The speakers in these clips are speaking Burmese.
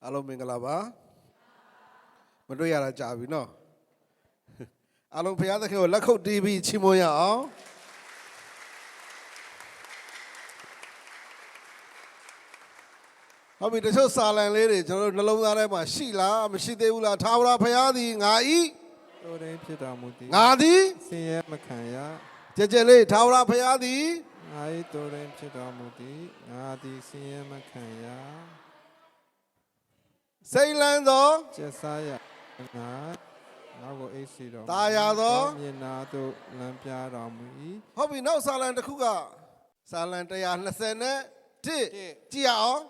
အားလုံးမင်္ဂလာပါမတွေ့ရတာကြာပြီနော်အားလုံးဘုရားသခင်ကိုလက်ခုပ်တီးပြီးချီးမွမ်းရအောင်ဟုတ်ပြီတချို့စာလံလေးတွေကျွန်တော်တို့နှလုံးသားထဲမှာရှိလားမရှိသေးဘူးလားထာဝရဘုရားသည်ငါဤတို့ရင်ဖြစ်တော်မူသည်ငါသည်ဆင်းရဲမခံရကြည်ကြည်လေးထာဝရဘုရားသည်ငါ၏တို့ရင်ဖြစ်တော်မူသည်ငါသည်ဆင်းရဲမခံရစိတ်လန်းသောကျက်စားရငါကိုအိတ်စီတော်တာယာသောမြင်နာတို့လမ်းပြတော်မူ၏ဟုတ်ပြီနောက်စာလံတစ်ခုကစာလံ120နဲ့1ကြည့်ရအောင်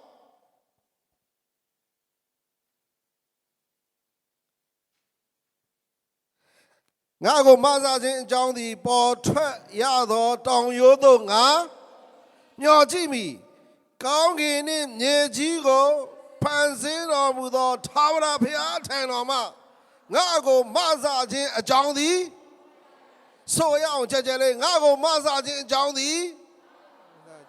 ငါကိုမဆာခြင်းအကြောင်းသည်ပေါ်ထွက်ရသောတောင်ရိုးသို့ငါမျှော်ကြည့်မိကောင်းကင်နှင့်မြေကြီးကိုဖန်ဆင်းတော်မူသောထာဝရဘုရားထံတော်မှငါကိုမဆာခြင်းအကြောင်းသည်ဆိုရအောင်ကြကြလေးငါကိုမဆာခြင်းအကြောင်းသည်ပေါ်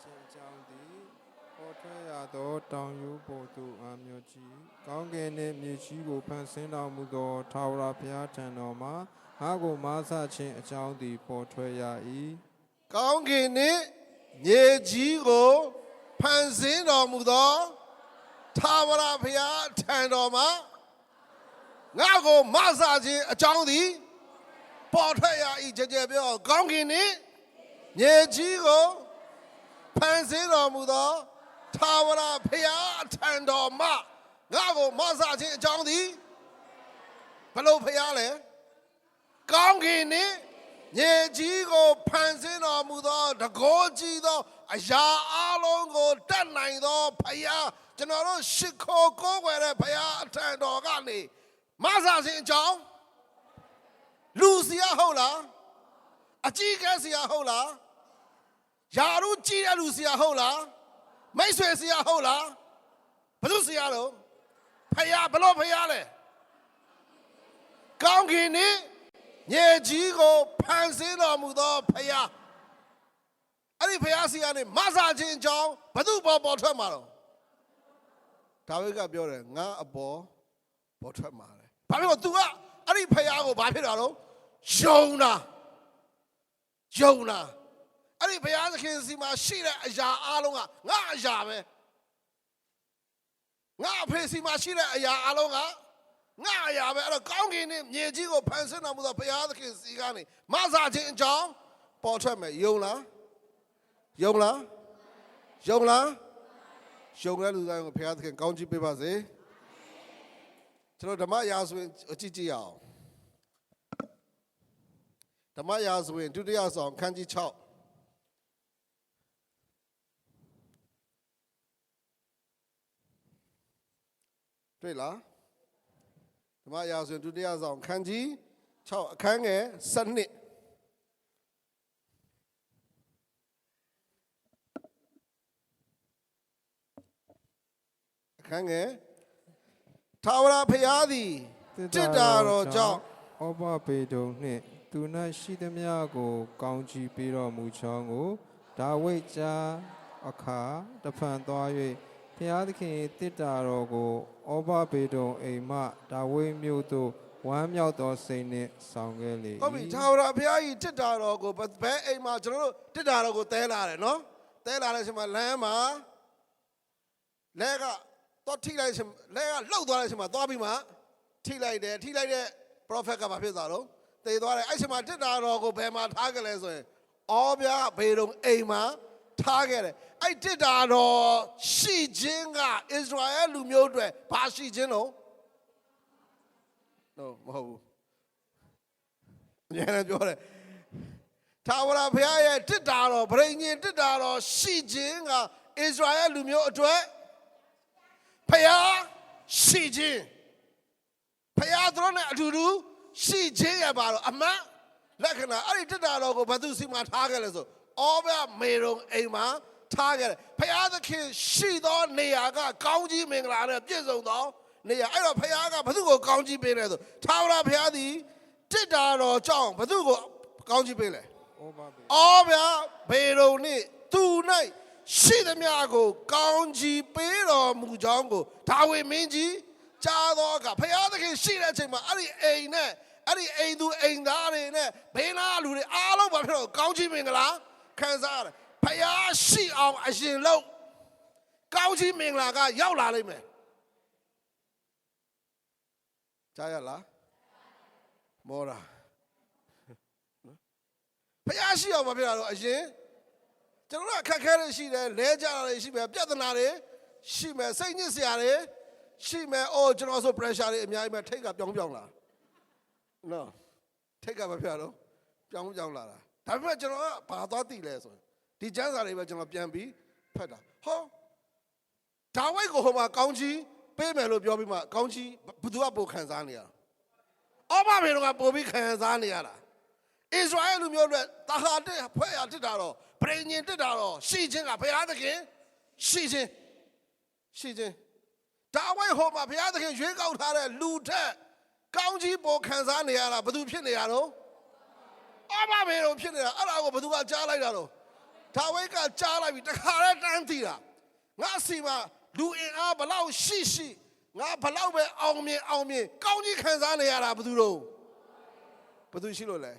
ထွက်ရသောတောင်ရိုးပေါ်သို့အမျှော်ကြည့်ကောင်းကင်နှင့်မြေကြီးကိုဖန်ဆင်းတော်မူသောထာဝရဘုရားထံတော်မှငါကိုမဆာခြင်းအကြောင်းသည်ပေါ်ထွက်ရ၏ကောင်းကင်နှင့်မြေကြီးကိုဖန်ဆင်းတော်မူသောထာဝရဘုရားထံတော်မှာငါကိုမဆာခြင်းအကြောင်းသည်ပေါ်ထွက်ရ၏ကြကြပြောကောင်းကင်နှင့်မြေကြီးကိုဖန်ဆင်းတော်မူသောထာဝရဘုရားထံတော်မှာငါကိုမဆာခြင်းအကြောင်းသည်ဘယ်လိုဘုရားလဲကောင်းကင်နှင့်မြေကြီးကိုဖန်ဆင်းတော်မူသောတကောကြီးသောအရာအလုံးကိုတတ်နိုင်သောဘုရားကျွန်တော်တို့ရှ िख ိုကိုးကွယ်တဲ့ဘုရားအထံတော်ကနေမဆာခြင်းအကြောင်းလူစီရဟုတ်လားအကြီးကဲစီရဟုတ်လားယာရုကြီးတဲ့လူစီရဟုတ်လားမိတ်ဆွေစီရဟုတ်လားဘယ်သူစီရတော့ဘုရားဘလို့ဘုရားလဲကောင်းကင်နှင့်မြေကြီးကိုဖန်ဆင်းတော်မူသောဘုရားအဲ့ဒီဘုရားစီကနေမဆာခြင်းအကြောင်းဘယ်သူပေါ်ထွက်မှာတော့ဒါဝိဒ်ကပြောတယ်ငါအပေါ်ထွက်မှာတယ်ဘာဖြစ်လို့ तू ကအဲ့ဒီဘုရားကိုဘာဖြစ်တာတော့ယုံတာအဲ့ဒီဘုရားသခင်စီမှာရှိတဲ့အရာအလုံးကငါအရာပဲငါအဖေစီမှာရှိတဲ့အရာအလုံးကငါအရာပဲအဲ့တော့ကောင်းကင်နဲ့မြေကြီးကိုဖန်ဆင်းတော်မူသောဘုရားသခင်စီကနေမဆာခြင်းအကြောင်းပေါ်ထွက်မယ်ယုံလားယုံတဲ့လူတိုင်းကိုဘုရားသခင်ကောင်းချီးပေးပါစေကျွန်တော်ဓမ္မရာဇဝင်ကြည့်ရအောင်ဓမ္မရာဇဝင်ဒုတိယဆောင်ခန်းကြီး6တွေ့လားဓမ္မရာဇဝင်ဒုတိယဆောင်ခန်းကြီး6အခန်းငယ်7အခန်းငယ်ထာဝရဘုရားသည်จิตတာတော်ကြောင့်ဩဘပေတုံနှင့်သူ၌ရှိသမျှကိုကောင်းချီးပေးတော်မူချောင်းကိုဒါဝိဒ်ကြားအခါတဖန်သွား၍ဘုရားသခင်จิตတာတော်ကိုဩဘပေတုံအိမ်မှဒါဝိဒ်မြို့သို့ဝမ်းမြောက်သောစိတ်နှင့်ဆောင်ခဲ့လေဟုတ်ပြီထာဝရဘုရား၏จิตတာတော်ကိုဘယ်အိမ်မှာကျွန်တော်တို့จิตတာတော်ကိုတဲလာတယ်နော်တဲလာတဲ့အချိန်မှာလမ်းမှာလဲကတော့ထိလိုက်လဲကလှုပ်သွားတဲ့အချိန်မှာသွားပြီးမှထိလိုက်တဲ့ prophet ကဘာဖြစ်သွားတော့သေသွားတယ်အဲ့ချိန်မှာတစ်တာတော်ကိုဘယ်မှာထားကြလဲဆိုရင်အောဗျာဘေတုံအိမ်မှာထားခဲ့တယ်အဲ့တစ်တာတော်ရှိခြင်းကဣသရေလလူမျိုးတွေဘာရှိခြင်းလို့မဟုတ်ဘူးအများနဲ့ပြောတယ်ထာဝရဘုရားရဲ့တစ်တာတော်ဗြိဉ္ဉ်တစ်တာတော်ရှိခြင်းကဣသရေလလူမျိုးအတွက်ဘုရားရှိခြင်းဘုရားတို့နဲ့အတူတူရှိခြင်းရပါတော့အမှန်လက္ခဏာအဲ့ဒီတက်တာတော်ကိုဘသူစီမှာထားခဲ့လဲဆိုအောဗျမေရုံအိမ်မှာထားခဲ့တယ်ဘုရားသခင်ရှိသောနေရာကကောင်းကြီးမင်္ဂလာနဲ့ပြည့်စုံသောနေရာအဲ့တော့ဘုရားကဘသူကိုကောင်းကြီးပေးလဲဆိုထာဝရဘုရားသည်တက်တာတော်ကြောင့်ဘသူကိုကောင်းကြီးပေးလဲအောဗျမေရုံနဲ့သူ၌ရှိသမျှကိုကောင်းကြီးပေးတော်မူကြောင်းကို ဒါဝိမင်းကြီးကြားသောအခါဖယားသခင်ရှိတဲ့အချိန်မှာအဲ့ဒီအိမ်နဲ့အဲ့ဒီအိမ်သူအိမ်သားတွေနဲ့ဘေးနားလူတွေအားလုံးဘာဖြစ်လို့ကောင်းချီးမင်္ဂလာခံစားရတယ်ဖယားရှိအောင်အရင်လို့ကောင်းချီးမင်္ဂလာကရောက်လာလိမ့်မယ်ကြားရလားမောတာဖယားရှိအောင်ဘာဖြစ်လို့အရင်ကျွန်တော်တို့အခက်ခဲတွေရှိတယ်လဲကြတာတွေရှိမယ်ပြဿနာတွေရှိမယ်စိတ်ညစ်စရာတွေရှိမယ်အိုးကျွန်တော်ဆို pressure တွေအများကြီးပဲထိတ်ကပြောင်းလာနော်ထိတ်ကမဖြစ်တော့ပြောင်းလာတာဒါပေမဲ့ကျွန်တော်ကဘာသွားသိလဲဆိုရင်ဒီကျမ်းစာတွေပဲကျွန်တော်ပြန်ပြီးဖတ်တာဟောဒါဝိဒ်ကိုဟိုမှာကောင်းကြီးပေးမယ်လို့ပြောပြီးမှကောင်းကြီးဘသူကပိုခံစားနေရတာအော်မမေတို့ကပိုပြီးခံစားနေရတာဣသရေလလူမျိုးတွေတာဟာတဲ့ဖွဲ့ရတစ်တာတော့ပရိညင်တစ်တာတော့ရှိခြင်းကဘုရားသခင်ရှိခြင်းဒါဝိဒ်ဟိုမှာဘုရားသခင်ရွေးကောက်ထားတဲ့လူထက်ကောင်းကြီးပိုခံစားနေရတာဘသူဖြစ်နေရတော့အော်မမေတို့ဖြစ်နေတာအဲ့ဒါကိုဘသူကကြားလိုက်တာတော့ဒါဝိဒ်ကကြားလိုက်ပြီတခါတည်းတန်းသိတာငါစီမှာလူအင်အားဘလောက်ရှိငါဘလောက်ပဲအောင်မြင်ကောင်းကြီးခံစားနေရတာဘသူတော့ဘသူရှိလို့လဲ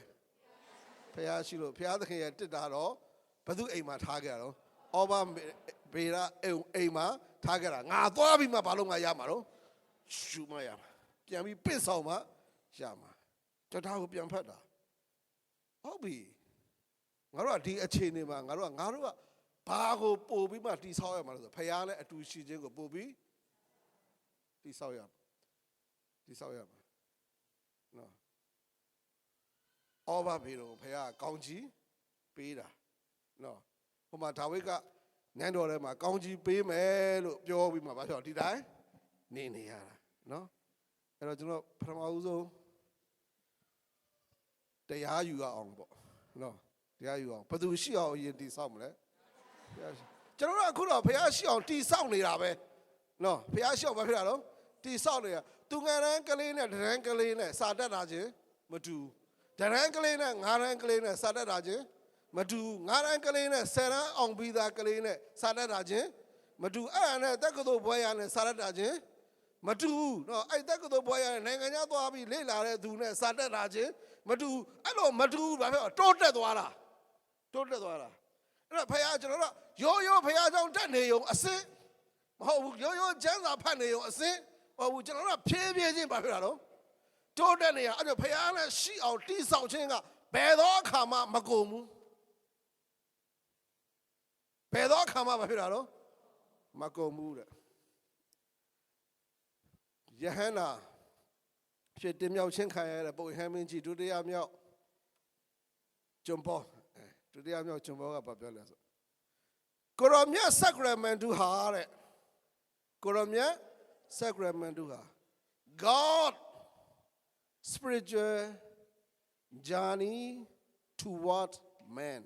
ဖះရှိလို့ဖះသခင်ရဲ့တစ်တာတော့ဘသူအိမ်မှာထားခဲ့တာတော့အောဘဘေရာအိမ်မှာထားခဲ့တာငါသွားပြီးမှဘာလို့ငါရမှာတော့ရှူမရမှာပြန်ပြီးပင့်ဆောင်မှရမှာတထားကိုပြန်ဖတ်တာဟုတ်ပြီငါတို့ကဒီအခြေအနေမှာငါတို့ကဘာကိုပို့ပြီးမှတိဆောက်ရမှာလဲဆိုဖះနဲ့အတူရှိခြင်းကိုပို့ပြီးတိဆောက်ရမှာနော်အောဘဘေတော့ဖះကောင်းကြီးပေးတာနော်ဟိုမှာဒါဝိဒ်ကနန်းတော်ထဲမှာကောင်းကြီးပေးမယ်လို့ပြောပြီးမှဘာဖြစ်ဒီတိုင်းနေရတာနော်အဲ့တော့ကျွန်တော်ပထမဦးဆုံးတရားယူရအောင်ပေါ့နော်တရားယူအောင်ဘယ်သူရှိအောင်အရင်တည်ဆောက်မလဲကျွန်တော်တို့အခုတော့ဘုရားရှိအောင်တည်ဆောက်နေတာပဲနော်ဘုရားရှိအောင်ဘာဖြစ်တာတော့တည်ဆောက်နေတာသူငယ်တန်းကလေးနဲ့တန်းကလေးနဲ့စာတတ်တာချင်းမတူတန်းကလေးနဲ့9တန်းကလေးနဲ့စာတတ်တာချင်းမတူ9တန်းကလေးနဲ့10တန်းအောင်ပြီးသားကလေးနဲ့စာတတ်တာချင်းမတူအဲ့ဒါနဲ့တက္ကသိုလ်ဘွဲရနဲ့စာတတ်တာချင်းမတူနော်အဲ့တက္ကသိုလ်ဘွဲရနဲ့နိုင်ငံခြားသွားပြီးလေ့လာတဲ့သူနဲ့စာတတ်တာချင်းမတူအဲ့လိုမတူဘာဖြစ်တိုးတက်သွားတာအဲ့တော့ဖခင်ကျွန်တော်တို့ရိုးဖခင်ကြောင့်တက်နေုံအစင်းမဟုတ်ဘူးရိုးကျမ်းစာဖတ်နေုံအစင်းမဟုတ်ဘူးကျွန်တော်တို့ဖြည်းဖြည်းချင်းဘာဖြစ်တာတော့တိုးတက်နေရအဲ့တော့ဖခင်နဲ့ရှိအောင်တိဆောက်ခြင်းကဘယ်သောအခါမှမကုန်ဘူးဘယ်သောအခါမှဘာဖြစ်တာတော့မကုန်ဘူးတဲ့ယဟန္တာဖြစ်တင်မြောက်ခြင်းခံရတဲ့ပုပ်ဟမ်းမင်းကြီးဒုတိယမြောက်ဂျွန်ပေါဒုတိယမြောက်ဂျွန်ပေါကဘာပြောလဲဆိုကိုရောမြတ် sacrament ဟာတဲ့ကိုရောမြတ် sacrament ဟာ God spiritual journey toward man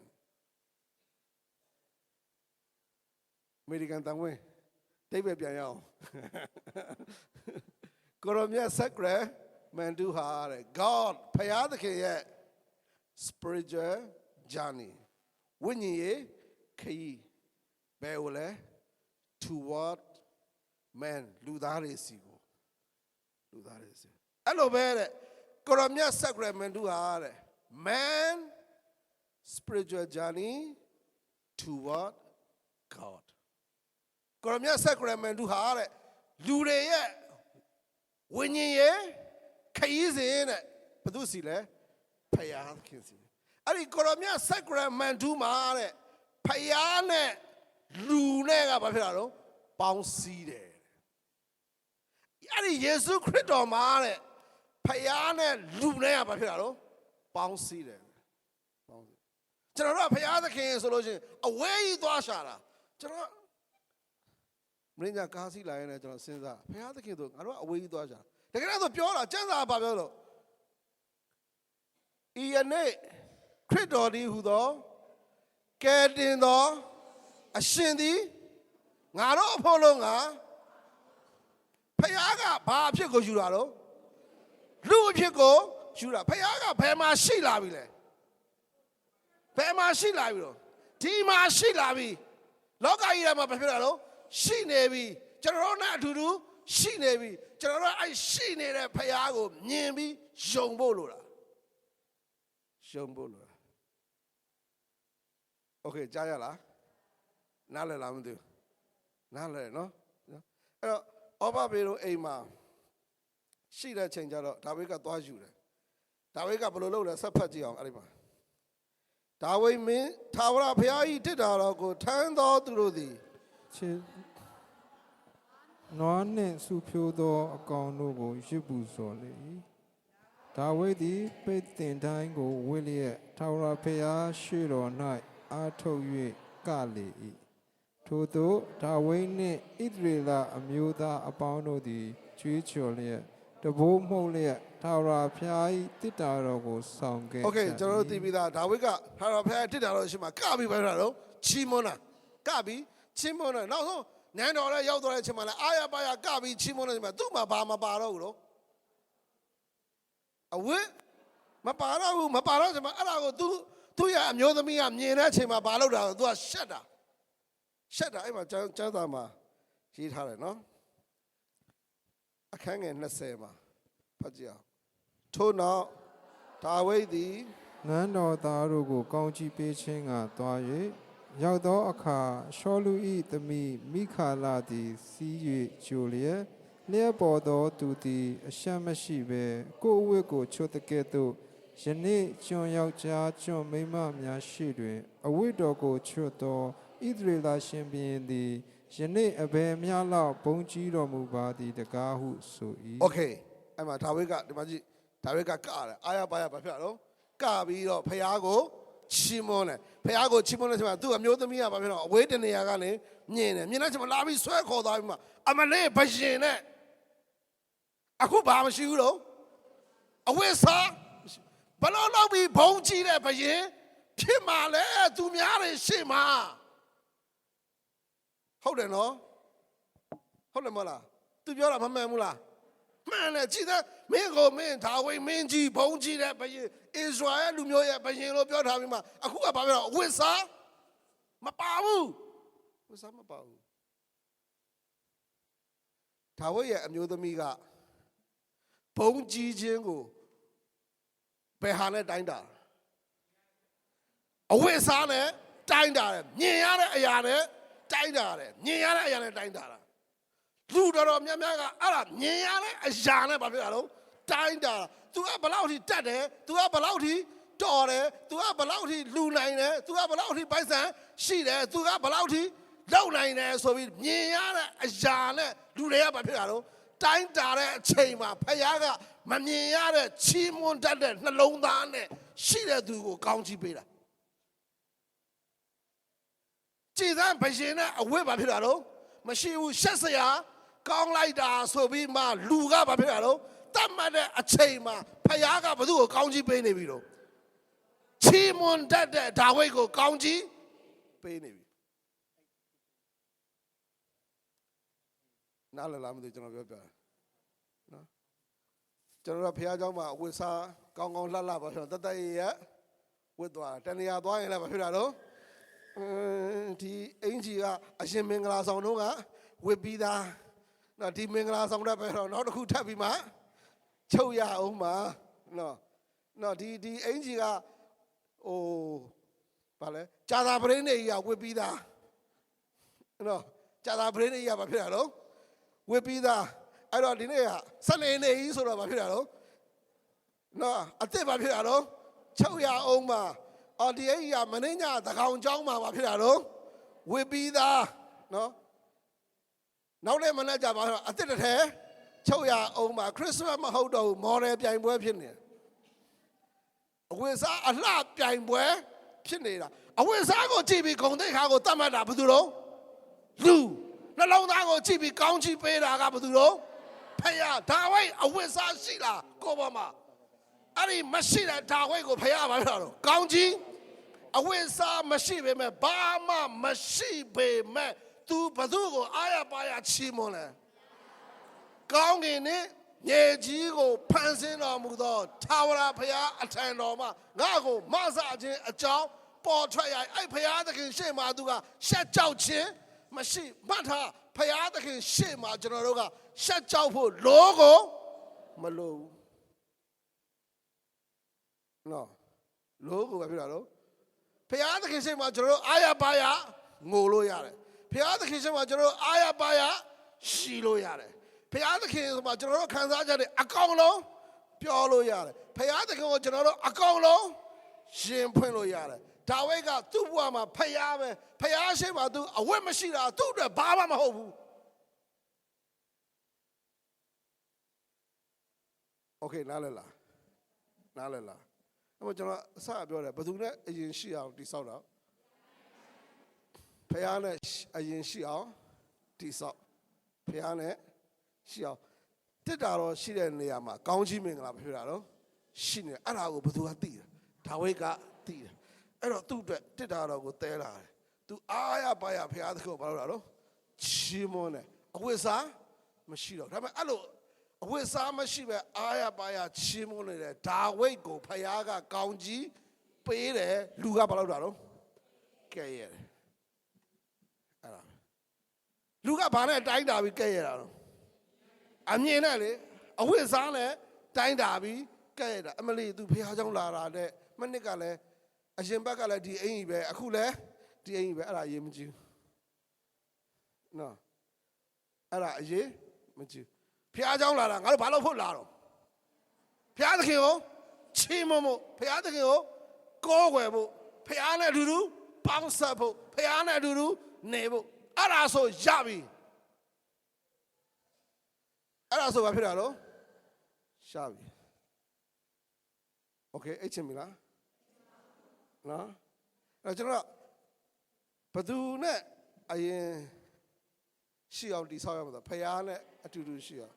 အမေရိကန်တန်ဝင်တိတ်ပဲပြန်ရအောင်ကိုရောမြတ် sacrament ဟာတဲ့ God ဖယားသခင်ရဲ့ spiritual journey ဝိညာဉ်ရေးခရီးဘယ်လိုလဲ toward man လူသားတွေစီကိုအဲ့လိုပဲတဲ့ကိုရောမြတ် sacrament ဟာတဲ့ man spiritual journey toward God ကိုရောမြတ် sacrament ဟာတဲ့လူတွေရဲ့ဝိညာဉ်ရေးခရီးစဉ်တဲ့ဘယ်သူစီလဲဖယားသခင်စီအဲ့ဒီကိုရောမြတ် sacrament မှာတဲ့ဖယားနဲ့လူနဲ့ကဘာဖြစ်တာတော့ပေါင်းစည်းတယ်အဲ့ဒီယေရှုခရစ်တော်မှာတဲ့ဖယားနဲ့လူနဲ့ကဘာဖြစ်တာတော့ပေါင်းစည်းတယ်ကျွန်တော်တို့ကဖယားသခင်ဆိုလို့ရှိရင်အဝေးကြီးသွားရှာတာကျွန်တော်မင်းညာကားစီးလာရင်လည်းကျွန်တော်စဉ်းစားဖယားသခင်ဆိုငါတို့ကအဝေးကြီးသွားရှာတကယ်တော့ပြောတာကျမ်းစာကဘာပြောလို့ဤယနေ့ခရစ်တော်သည်ဟူသောကယ်တင်သောအရှင်သည်ငါတို့အဖို့လုံးကဖယားကဘာအဖြစ်ကိုယူတာတော့လူအဖြစ်ကိုယူတာဖယားကဘယ်မှာရှိလာပြီလဲဘယ်မှာရှိလာပြီတော့ဒီမှာရှိလာပြီလောကကြီးထဲမှာဘာဖြစ်တာတော့ရှိနေပြီကျွန်တော်တို့နဲ့အတူတူ ရှိနေပြီကျွန်တော်တို့အဲ့ရှိနေတဲ့ဖခင်ကိုမြင်ပြီးယုံဖို့လိုတာယုံဖို့လိုတာโอเคကြားရလားနားလည်လားမသိဘူးနားလည်နော်အဲ့တော့ဩဘဘေတို့အိမ်မှာရှိတဲ့ချိန်ကျတော့ဒါဝိဒ်ကသွားယူတယ်ဒါဝိဒ်ကဘယ်လိုလုပ်လဲဆက်ဖတ်ကြည့်အောင်အဲ့ဒီမှာဒါဝိဒ်မင်းထာဝရဘုရား၏တစ်တာတော်ကိုထမ်းသောသူတို့သည် ချစ်နွားနှင့်ဆူဖြိုးသောအကောင်တို့ကိုရစ်ပူစော်လေ၏ဒါဝိဒ်သည်ပိတ်တင်တိုင်းကိုဝိလျက်ထာဝရဘုရားရှေ့တော်၌အားထုတ်၍ကလေ၏ထို့သောဒါဝိဒ်နှင့်ဣသရေလအမျိုးသားအပေါင်းတို့သည်ကြွေးကြော်လျက်တဘိုးမှုတ်လျက်ထာဝရဘုရား၏တစ်တာတော်ကိုဆောင်ခဲ့ โอเคကျွန်တော်တို့သိပြီးသားဒါဝိဒ်ကထာဝရဘုရားတစ်တာတော်ရှိမှကပြီးပဲတော့ချီးမွမ်းတာကပြီးချီးမွမ်းတယ်နောက်ဆုံးနန်းတော်လည်းရောက်သွားတဲ့အချိန်မှာလည်းအာရပါရကပြီးချီးမွမ်းတဲ့အချိန်မှာသူ့မှာဘာမပါတော့ဘူးလို့အဝိမပါတော့ဘူးမပါတော့ချိန်မှာအဲ့ဒါကိုသူ့ရဲ့အမျိုးသမီးကမြင်တဲ့အချိန်မှာဘာလုပ်တာလဲသူကရှက်တာအဲ့မှာကျမ်းစာမှာရေးထားတယ်နော်အခန်းငယ်20မှာဖတ်ကြည့်အောင်ထို့နောက်ဒါဝိဒ်သည် နန်းတော်သားတို့ကိုကောင်းချီးပေးခြင်းကသွား၍ရောက်သောအခါရှောလူ၏သမီးမိခါလသည်စီး၍ကြိုလျက်လျှက်ပေါ်သောသူသည်အရှက်မရှိဘဲကိုယ်အဝတ်ကိုချွတ်တကဲ့သို့ယနေ့ကျွန်ယောက်ျားကျွန်မိန်းမများရှိတွင်အဝတ်တော်ကိုချွတ်သောဣသရေလရှင်ဘုရင်သည်ယနေ့အဘယ်များလောက်ဘုန်းကြီးတော်မူပါသည်တကားဟုဆို၏ โอเคအဲ့မှာဒါဝိဒ်ကဒီမှာကြည့်ဒါဝိဒ်ကကတယ်အာရပါရဘာဖြစ်တော့ကပြီးတော့ဖះကိုချီးမွမ်းတယ်ဖះကိုချီးမွမ်းတဲ့ချိန်မှာသူ့အမျိုးသမီးကဘာဖြစ်တော့အဝေးတနေရာကနေမြင်တယ်မြင်တဲ့ချိန်မှာလာပြီးဆွဲခေါ်သွားပြီးမှအမလေးဘရှင်နဲ့အခုဘာမရှိဘူးလို့အဝိစားဘလို့လောက်ပြီးဘုံကြီးတဲ့ဘရှင်ဖြစ်မှာလဲသူများတွေရှေ့မှာဟုတ်တယ်နော်ဟုတ်တယ်မလားသူပြောတာမမှန်ဘူးလားမှန်တယ်ကြည်သားမင်းကိုမင်းဒါဝိမင်းကြီးဘုံကြီးတဲ့ဘုရင်ဣဇရာရဲ့လူမျိုးရဲ့ဘုရင်လို့ပြောထားပြီးမှအခုကဘာပြောတော့ဝိစာမပါဘူးဝိစာမပါဘူးဒါဝိရဲ့အမျိုးသမီးကဘုံကြီးခြင်းကိုဘယ်ဟာနဲ့တိုင်းတာအဝိစာနဲ့တိုင်းတာတယ်မြင်ရတဲ့အရာနဲ့တိုင်းတာတယ်မြင်ရတဲ့အရာနဲ့တိုင်းတာလူတော်များများကအဲ့ဒါမြင်ရတဲ့အရာနဲ့ဘာဖြစ်တာလဲတိုင်းတာ तू ကဘလောက်ထိတတ်တယ် तू ကဘလောက်ထိတော်တယ် तू ကဘလောက်ထိလူနိုင်တယ် तू ကဘလောက်ထိပိုက်ဆံရှိတယ် तू ကဘလောက်ထိလောက်နိုင်တယ်ဆိုပြီးမြင်ရတဲ့အရာနဲ့လူတွေကဘာဖြစ်တာလဲတိုင်းတာတဲ့အချိန်မှာဖခင်ကမမြင်ရတဲ့ချီးမွမ်းတတ်တဲ့နှလုံးသားနဲ့ရှိတဲ့သူကိုကောင်းချီးပေးတာကြည်စမ်းဘရှင်နဲ့အဝတ်ဘာဖြစ်တာလဲမရှိဘူးရှက်စရာကောင်းလိုက်တာဆိုပြီးမှလူကဘာဖြစ်တာလဲတတ်မှတ်တဲ့အချိန်မှာဖခင်ကဘသူ့ကိုကောင်းချီးပေးနေပြီတော့ချီးမွမ်းတတ်တဲ့ဒါဝိဒ်ကိုကောင်းချီးပေးနေပြီနားလည်လားမသိကျွန်တော်ပြောပြတယ်နော်ကျွန်တော်တို့ဖခင်เจ้าမှာဝိစားကောင်းကောင်းလှလှပါဆိုတော့တတ်ရဝတ်သွားတဏှာသွားရင်လည်းဘာဖြစ်တာတော့ဒီအင်ကြီးကအရှင်မင်္ဂလာဆောင်တို့ကဝတ်ပြီးသားနော်ဒီမင်္ဂလာဆောင်တဲ့ပဲတော့နောက်တစ်ခုထပ်ပြီးမှချုပ်ရအောင်မှာနော်ဒီအင်ကြီးကဟိုဘာလဲဂျာသာပရင်းနေကြီးကဝတ်ပြီးသားနော်ဂျာသာပရင်းနေကြီးကဘာဖြစ်တာတော့ဝတ်ပြီးသားအဲ့တော့ဒီနေ့ကစနေနေကြီးဆိုတော့ဘာဖြစ်တာတော့နော်အစ်စ်ဘာဖြစ်တာတော့ချုပ်ရအောင်မှာအော်ဒီအိကမင်းညသကောင်เจ้าမှာဘာဖြစ်တာတော့ဝတ်ပြီးသားနော်နောက်လည်းမနေ့ကပါအစ်စ်တစ်ထဲချုပ်ရအောင်မှာခရစ်စမတ်မဟုတ်တော့ဘူးမော်ဒယ်ပြိုင်ပွဲဖြစ်နေအဝိစားအလှပြိုင်ပွဲဖြစ်နေတာအဝိစားကိုကြည့်ပြီးဂုံတိတ်ခါကိုတတ်မှတ်တာဘယ်သူတော့လူနှလုံးသားကိုကြည့်ပြီးကောင်းချီးပေးတာကဘယ်သူတော့ဖခင်ဒါဝိဒ်အဝိစားရှိလားကိုပေါ်မှာအဲ့ဒီမရှိတဲ့ဒါဝိဒ်ကိုဖခင်ဘာပြောတော့ကောင်းကြီးအဝိစားမရှိပေမဲ့ဘာမှမရှိပေမဲ့ तू ဘသူကိုအားရပါရချီးမွမ်းလဲကောင်းကင်နဲ့မြေကြီးကိုဖန်ဆင်းတော်မူသောထာဝရဘုရားအထံတော်မှာငါ့ကိုမဆခြင်းအကြောင်းပေါ်ထွက်ရအဲ့ဘုရားသခင်ရှေ့မှာ तू ကရှက်ကြောက်ခြင်းမရှိမှတ်ထားဘုရားသခင်ရှေ့မှာကျွန်တော်တို့က ရှက်ကြောက်ဖို့လောကိုမလိုဘူးနော်လောကိုပဲဖြစ်တာတော့ဖခင်သခင်ရှိမှကျွန်တော်တို့အာရပါရငိုလို့ရတယ်ဖခင်သခင်ရှိမှကျွန်တော်တို့အာရပါရရှီလို့ရတယ်ဖခင်သခင်ဆိုမှကျွန်တော်တို့ခံစားချက်တွေအကောင်လုံးပြောလို့ရတယ်ဖခင်သခင်ကိုကျွန်တော်တို့အကောင်လုံးရှင်ဖွင့်လို့ရတယ်ဒါဝိဒ်ကသူ့ဘဝမှာဖခင်ပဲဖခင်ရှိမှသူအဝတ်မရှိတာသူ့အတွက်ဘာမှမဟုတ်ဘူးโอเคနားလည်လားအဲ့ကျွန်တော်အစပြောတယ်ဘယ်သူနဲ့အရင်ရှိအောင်တိဆောက်တော့ဖခင်နဲ့အရင်ရှိအောင်တိဆောက်ဖခင်နဲ့ရှိအောင်တစ်တာတော့ရှိတဲ့နေရာမှာကောင်းချီးမင်္ဂလာဖြစ်တာတော့ရှိနေအဲ့ဒါကိုဘယ်သူကသိတယ်ဒါဝိဒ်ကသိတယ်အဲ့တော့သူ့အတွက်တစ်တာတော့ကိုတဲလာတယ်သူအားရပါရဖခင်သခင်ကိုဘာလို့လာတော့ချီးမွမ်းတယ်အဝိစားမရှိတော့ဒါပေမဲ့အဲ့လိုအဝိစားမရှိပဲအားရပါရချီးမွမ်းနေတယ်ဒါဝိဒ်ကိုဖခင်ကကောင်းကြီးပေးတယ်လူကဘာလို့လာတော့ကဲရတယ်အဲ့ဒါလူကဘာနဲ့တိုင်းတာပြီးကဲရတာတော့အမြင်နဲ့လေအဝိစားနဲ့တိုင်းတာပြီးကဲရတာအမလီသူဖခင်เจ้าလာတာတဲ့မနစ်ကလည်းအရင်ဘက်ကလည်းဒီအင်ကြီးပဲအခုလည်းဒီအင်ကြီးပဲအဲ့ဒါရေးမကြည့်ဘူးနော်အဲ့ဒါအရေးမကြည့်ဖခင်เจ้าလာတာငါတို့ဘာလို့ဖို့လာတော့ဖခင်သခင်ကိုချီးမွမ်းဖို့ဖခင်သခင်ကိုကိုးကွယ်ဖို့ဖခင်နဲ့အတူတူပေါင်းဆက်ဖို့ဖခင်နဲ့အတူတူနေဖို့အဲ့ဒါဆိုရပြီအဲ့ဒါဆိုဘာဖြစ်တာလို့ရပြီโอเคအဲ့ချင်းပြီလားနော်အဲ့ကျွန်တော်ဘသူနဲ့အရင်ရှိအောင်တိဆောက်ရမှာဖခင်နဲ့အတူတူရှိအောင်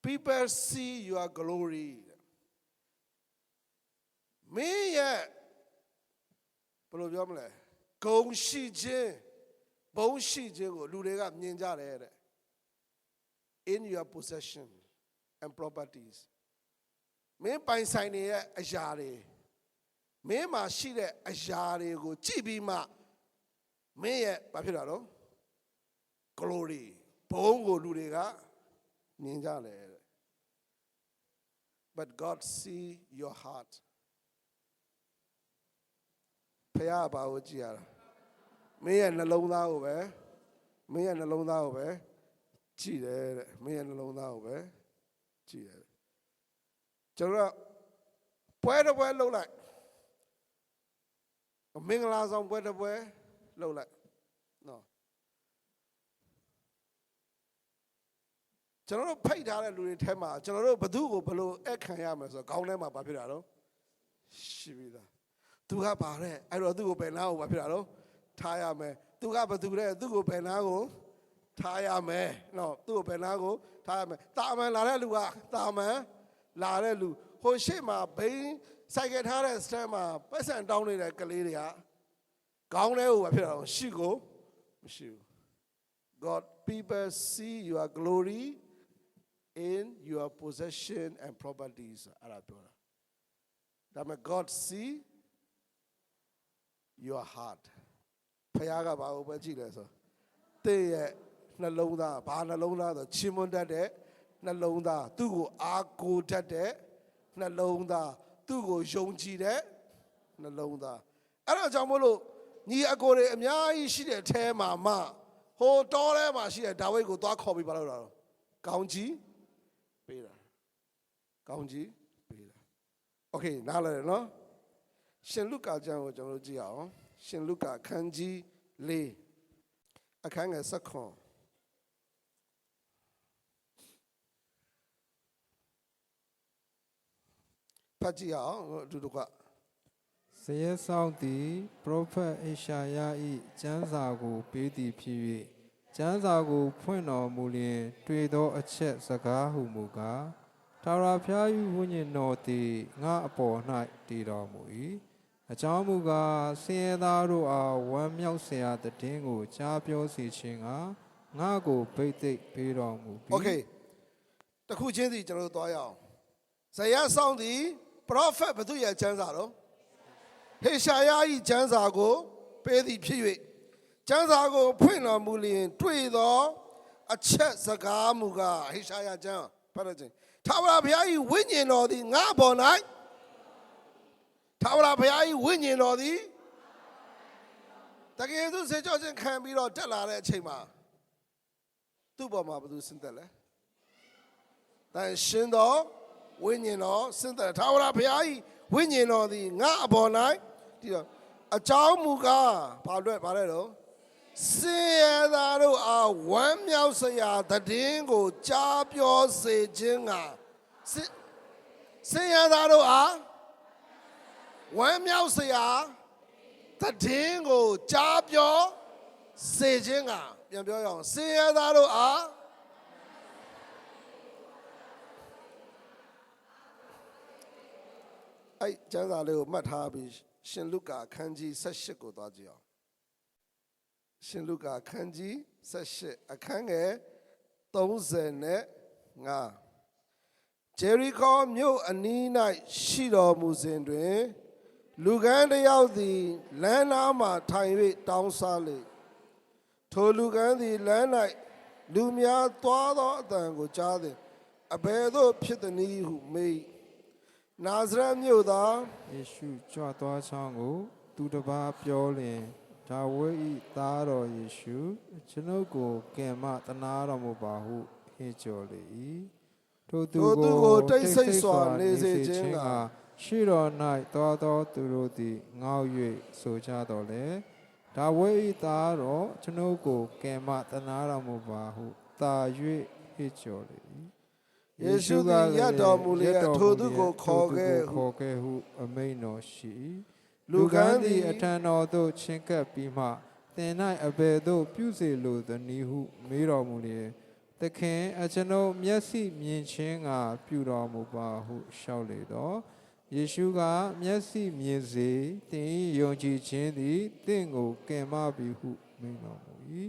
people see your glory မင်းရဲ့ဘယ်လိုပြောမလဲဂုဏ်ရှိခြင်းဘုံရှိခြင်းကိုလူတွေကမြင်ကြတယ်တဲ့ in your possession and properties မင်းပိုင်ဆိုင်နေရဲ့အရာတွေမင်းမှာရှိတဲ့အရာတွေကိုကြည့်ပြီးမှမင်းရဲ့ဘာဖြစ်တာတော့ glory ဘုံကိုလူတွေကမြင်ကြတယ်တဲ့ but God see your heart ဖခင်ဘာကိုကြည့်ရတာမင်းရဲ့နှလုံးသားကိုပဲမင်းရဲ့နှလုံးသားကိုပဲကြည့်တယ်တဲ့မင်းရဲ့နှလုံးသားကိုပဲကြည့်တယ်ကျွန်တော်ပွဲတစ်ပွဲလှုပ်လိုက်မင်္ဂလာဆောင်ပွဲတစ်ပွဲလှုပ်လိုက်နော်ကျွန်တော်တို့ဖိတ်ထားတဲ့လူတွေထဲမှာကျွန်တော်တို့ဘသူ့ကိုဘယ်လိုအခခံရမလဲဆိုတော့ခေါင်းထဲမှာဘာဖြစ်တာတော့ရှိပြီလားသူကဘာလဲအဲ့တော့သူ့ကိုဘယ်နာကိုဘာဖြစ်တာတော့ထားရမယ်သူကဘသူလဲသူ့ကိုဘယ်နာကိုထားရမယ်နော်သူ့ကိုဘယ်နာကိုထားရမယ်တာမန်လာတဲ့လူကတာမန်လာတဲ့လူဟိုရှေ့မှာဘိန်းစိုက်ကထားတဲ့စတန်မှာပတ်စံတောင်းနေတဲ့ကလေးတွေကခေါင်းထဲကိုဘာဖြစ်တာတော့ရှိကိုမရှိဘူး God people see your glory in your possession and properties အဲ့ဒါပြောတာဒါပေမဲ့ God see your heart ဖခင်ကဘာကိုပဲကြည့်လဲဆိုသင်ရဲ့နှလုံးသားဘာနှလုံးသားဆိုချီးမွမ်းတတ်တဲ့နှလုံးသားသူ့ကိုအားကိုးတတ်တဲ့နှလုံးသားသူ့ကိုယုံကြည်တဲ့နှလုံးသားအဲ့ဒါကြောင့်မို့လို့ညီအကိုတွေအများကြီးရှိတဲ့အထဲမှာမှဟိုတောထဲမှာရှိတဲ့ဒါဝိဒ်ကိုသွားခေါ်ပြီးပါလို့တာတော့ကောင်းကြီးပေးတာကောင်းကြီးပေးတာโอเคနားလည်တယ်နော်ရှင်လုကာကျမ်းကိုကျွန်တော်တို့ကြည့်အောင်ရှင်လုကာခန်းကြီး၄အခန်းငယ်7ဖတ်ကြည့်အောင်အတူတူကဇယက်ဆောင်သည်ပရောဖက်အေရှာယ၏ကျမ်းစာကိုပေးသည်ဖြစ်၍ကျမ်းစာကိုဖွင့်တော်မူလျင်တွေ့သောအချက်စကားဟုမူကားထာဝရဘုရား၏ဝိညာဉ်တော်သည်ငါအပေါ်၌တည်တော်မူ၏အကြောင်းမူကားဆင်းရဲသားတို့အားဝမ်းမြောက်စရာတည်င်းကိုကြားပြောစေခြင်းကငါကိုဗိတ်သိက်ပေးတော်မူပြီ Okay တခုချင်းစီကျွန်တော်တို့သွားရအောင်ဇယက်ဆောင်သည်ပရောဖက်ဘသူရဲ့ကျမ်းစာတော့ဟေရှာယ၏ကျမ်းစာကိုပေးသည်ဖြစ်၍ကျမ်းစာကိုဖွင့်တော်မူလျင်တွေ့သော အချက်စကားမူကားဟေရှာယကျမ်းဖတ်ရခြင်းထာဝရဘုရား၏ဝိညာဉ်တော်သည်ငါပေါ်၌ထာဝရဘုရား၏ဝိညာဉ်တော်သည်တကယ်သူစေကြောချင်းခံပြီးတော့တက်လာတဲ့အချိန်မှာသူ့ပေါ်မှာဘယ်သူဆင်းသက်လဲတန်ရှင်တော်ဝိညာဉ်တော်ဆင်းသက်ထာဝရဘုရား၏ဝိညာဉ်တော်သည်ငါအပေါ်၌ဒီတော့အကြောင်းမူကားဘာလဲတော့စင်ရသားတို့အားဝမ်းမြောက်စရာတည်င်းကိုကြားပြောစေခြင်းကစင်ရသားတို့အားဝမ်းမြောက်စရာတည်င်းကိုကြားပြောစေခြင်းကပြန်ပြောရအောင်စင်ရသားတို့အားအဲ့ကျမ်းစာလေးကိုမှတ်ထားပြီးရှင်လုကာခန်းကြီး18ကိုသွားကြည့်အောင်ရှင်လုကာခန်းကြီး18အခန်းငယ်35ဂျေရီခေါမြို့အနီး၌ရှိတော်မူစဉ်တွင်လူကန်းတစ်ယောက်သည်လမ်းနားမှထိုင်၍တောင်းစားလေထိုလူကန်းသည်လမ်း၌လူများသွားသောအသံကိုကြားသည်အဘယ်သို့ဖြစ်သနည်းဟုမေးနာဇရက်မြို့သားယေရှုကြွသွားချောင်းကိုသူတစ်ပါးပြောလျင်ဒါဝိဒ်၏သားတော်ယေရှုကျွန်ုပ်ကိုကယ်မတနာတော်မူပါဟုဟစ်ကြော်လေ၏ထိုသူကိုတိတ်ဆိတ်စွာနေစေခြင်းကရှိတော်၌သွားသောသူတို့သည်ငေါ့၍ဆိုကြတော်လေဒါဝိဒ်၏သားတော်ကျွန်ုပ်ကိုကယ်မတနာတော်မူပါဟုတာ၍ဟစ်ကြော်လေ၏ယေရှုကရတော်မူလျက်ထိုသူကိုခေါ်ခဲ့ဟုအမိန့်တော်ရှိလူကန်းသည်အထံတော်သို့ချဉ်ကပ်ပြီးမှသင်၌အဘယ်သို့ပြုစေလိုသနည်းဟုမေးတော်မူလျက်သခင်အကျွန်ုပ်မျက်စိမြင်ခြင်းကပြုတော်မူပါဟုလျှောက်လေတော့ယေရှုကမျက်စိမြင်စေသင်၏ယုံကြည်ခြင်းသည်သင်ကိုကယ်မပြီဟုမိန့်တော်မူ၏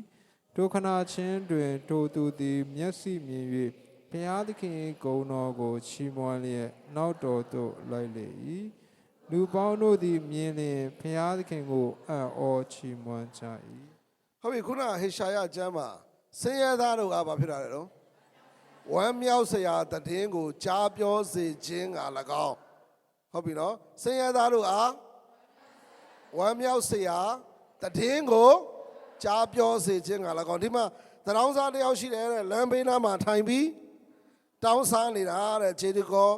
ထိုခဏချင်းတွင်ထိုသူသည်မျက်စိမြင်၍ဘုရားသခင်ဂုဏ်တော်ကိုချီးမွမ်းလျက်နောက်တော်သို့လိုက်လေ၏လူပေါင်းတို့သည်မြင်လျင်ဘုရားသခင်ကိုအံ့ဩချီးမွမ်းကြ၏ဟုတ်ပြီခုနဟေရှာယကျမ်းမှာဆင်းရဲသားတို့ကဘာဖြစ်တာလဲတော့ဝမ်းမြောက်စရာတည်င်းကိုကြားပြောစေခြင်းက၎င်းဟုတ်ပြီနော်ဆင်းရဲသားတို့အားဝမ်းမြောက်စရာတည်င်းကိုကြားပြောစေခြင်းက၎င်းဒီမှာတရောင်းစားတယောက်ရှိတယ်တဲ့လမ်းဘေးနားမှာထိုင်ပြီးတောင်းစားနေတာတဲ့ခြေတကော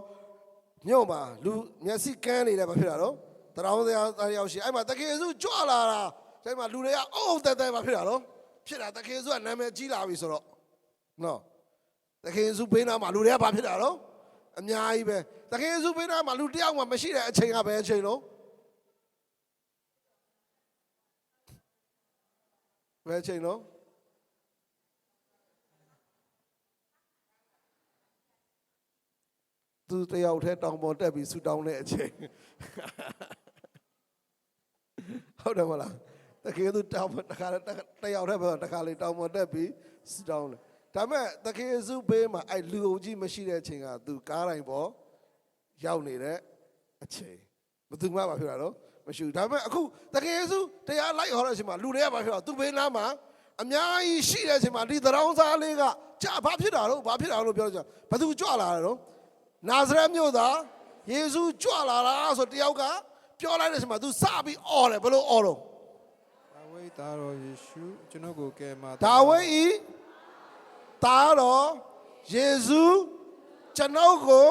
မြို့မှာလူမျက်စိကန်းနေတယ်ဘာဖြစ်တာတော့တရောင်းစားတယောက်ရှိအဲ့မှာတကယ်စုကြွလာတာအဲ့မှာလူတွေကအုံတဲတဲဘာဖြစ်တာတော့ဖြစ်တာတကယ်စုကနာမည်ကြီးလာပြီဆိုတော့နော်တကယ်စုဘေးနားမှာလူတွေကဘာဖြစ်တာတော့အများကြီးပဲတကယ်စုဘေးနားမှာလူတယောက်မှမရှိတဲ့အချိန်ကပဲအချိန်လုံးဘယ်အချိန်လုံးသူတယောက်ထဲတောင်ပေါ်တက်ပြီးဆူတောင်းတဲ့အချိန်ဟုတ်တယ်မလားတကယ်သူတောင်တခါတယောက်ထဲပဲတခါလေတောင်ပေါ်တက်ပြီးဆူတောင်းတယ်ဒါပေမဲ့တကယ်စုဘေးမှာအဲ့လူအုပ်ကြီးမရှိတဲ့အချိန်ကသူကားတိုင်းပေါ်ရောက်နေတဲ့အချိန်ဘယ်သူမှမဖြစ်တာတော့မရှိဘူးဒါပေမဲ့အခုတကယ်စုတရားလိုက်ဟောတဲ့အချိန်မှာလူတွေကဘာဖြစ်တော့သူဘေးနားမှာအများကြီးရှိတဲ့အချိန်မှာဒီသရောင်းစားလေးကကြာဘာဖြစ်တာတော့လို့ပြောကြဘယ်သူကြွလာတယ်တော့နာဇရက်မြို့သားယေရှုကြွလာတာဆိုတယောက်ကပြောလိုက်တဲ့အချိန်မှာ तू စပြီးအော်တယ်ဘယ်လိုအော်တော့ဒါဝိဒ်သားတော်ယေရှုကျွန်ုပ်ကိုကယ်မဒါဝိဒ်ဤသားတော်ယေရှုကျွန်ုပ်ကို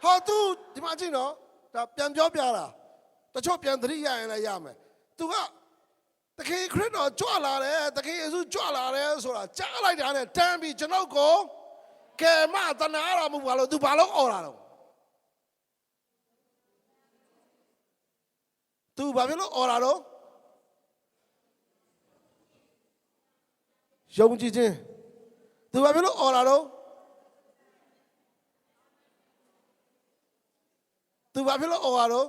ဟော तू ဒီမှာကြည့်နော်ဒါပြန်ပြောပြတာတချို့ပြန်သတိရရင်လည်းရမယ် तू ကတခင်ခရစ်တော်ကြွလာတယ်တခင်ယေရှုကြွလာတယ်ဆိုတာကြားလိုက်တာနဲ့တန်းပြီးကျွန်ုပ်ကိုကဲမတနာတော်မူပါလို့ तू ဘာလို့អော်လာတော့ तू ဘာဖြစ်လို့អော်လာတော့ယုံကြည်ခြင်း तू ဘာဖြစ်လို့អော်လာတော့ तू ဘာဖြစ်လို့អော်လာတော့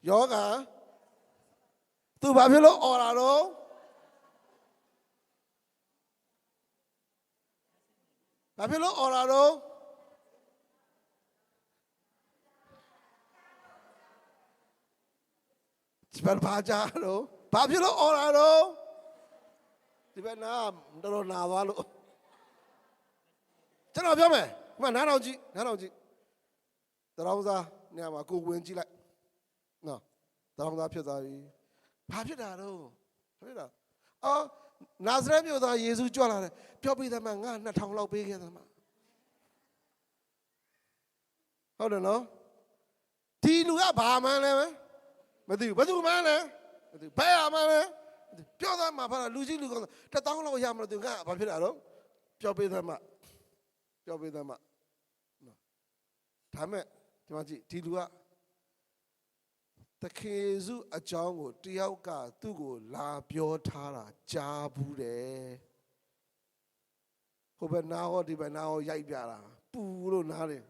ယောဂ तू ဘာဖြစ်လို့អော်လာတော့ဘာဖြစ်လို့អော်လာတော့ဒီဘာကြတော့ဘာဖြစ်လို့អော်လာတော့ ဒီဘက်နာတော်တော်နာသွားလို့ကျွန်တော်ပြောမယ်ဒီမှာနားထောင်ကြည့်တရောင်းစားနေရာမှာကိုဝင်ကြည့်လိုက်နော်တရောင်းစားဖြစ်သွားပြီဘာဖြစ်တာတော့ဘာဖြစ်တာအော်နာဇရက်မြို့သားယေရှုကြွလာတယ်ပြောပြီးသားမှငါ2000လောက်ပေးခဲ့သမှာဟုတ်တယ်နော်ဒီလူကဘာမှန်းလဲမသိဘူးဘယ်သူမှန်းလဲမသိဘူးဘယ်ဟာမှန်းလဲပြောသားမှာဘာလူကြီးလူကောင်း1000လောက်ရမလို့သူကဘာဖြစ်တာတော့ပြောပေးသားမှဒါမဲ့ဒီမှာကြည့်ဒီလူကတခေစုအကြောင်းကိုတယောက်ကသူ့ကိုလာပြောထားတာကြားဘူးတယ်ဟိုဘက်နာဟောဒီဘက်နာဟောရိုက်ပြတာပူလို့နားတယ်